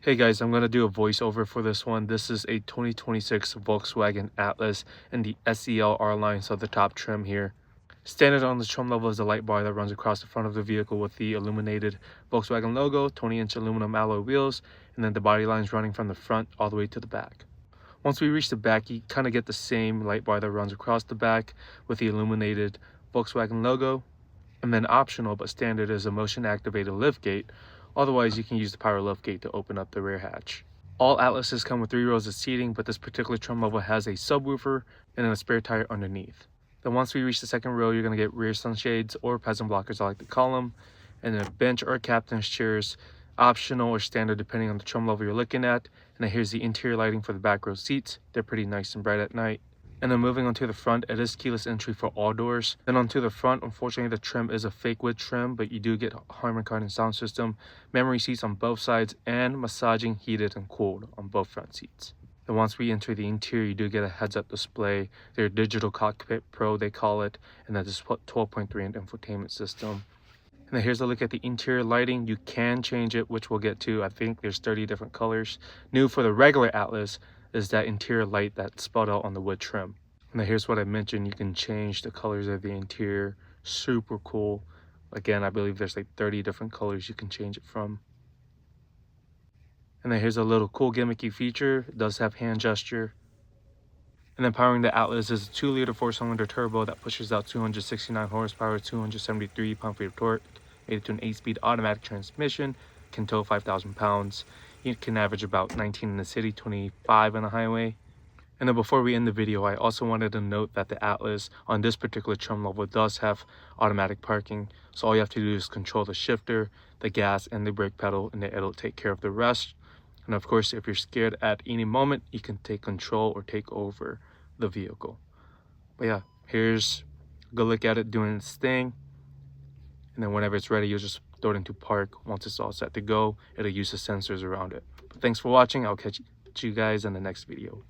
Hey guys, I'm going to do a voiceover for this one. This is a 2026 Volkswagen Atlas and the SEL R line, so the top trim here. Standard on the trim level is the light bar that runs across the front of the vehicle with the illuminated Volkswagen logo, 20-inch aluminum alloy wheels, and then the body lines running from the front all the way to the back. Once we reach the back, you kind of get the same light bar that runs across the back with the illuminated Volkswagen logo. And then optional but standard is a motion activated liftgate. Otherwise, you can use the power liftgate to open up the rear hatch. All Atlases come with 3 rows of seating, but this particular trim level has a subwoofer and then a spare tire underneath. Then once we reach the second row, you're going to get rear sunshades, or peasant blockers I like to call them, and then a bench or captain's chairs, optional or standard depending on the trim level you're looking at. And then here's the interior lighting for the back row seats. They're pretty nice and bright at night. And then moving on to the front, it is keyless entry for all doors. Then onto the front, unfortunately the trim is a fake wood trim, but you do get Harman Kardon sound system, memory seats on both sides, and massaging, heated, and cooled on both front seats. Then once we enter the interior, you do get a heads-up display, their digital cockpit pro they call it, and that is 12.3-inch infotainment system. And then here's a look at the interior lighting. You can change it, which we'll get to. I think there's 30 different colors. New for the regular Atlas is that interior light that's spelled out on the wood trim. And then here's what I mentioned. You can change the colors of the interior. Super cool. Again, I believe there's like 30 different colors you can change it from. And then here's a little cool gimmicky feature. It does have hand gesture. And then powering the Atlas is a 2-liter 4-cylinder turbo that pushes out 269 horsepower, 273 pound-feet of torque, mated to an 8-speed automatic transmission, can tow 5,000 pounds. It can average about 19 in the city, 25 on the highway. And then before we end the video, I also wanted to note that the Atlas on this particular trim level does have automatic parking. So all you have to do is control the shifter, the gas, and the brake pedal, and it'll take care of the rest. And of course, if you're scared at any moment, you can take control or take over the vehicle. But yeah, here's a good look at it doing its thing. And then whenever it's ready, you'll just throw it into park. Once it's all set to go, it'll use the sensors around it. But thanks for watching. I'll catch you guys in the next video.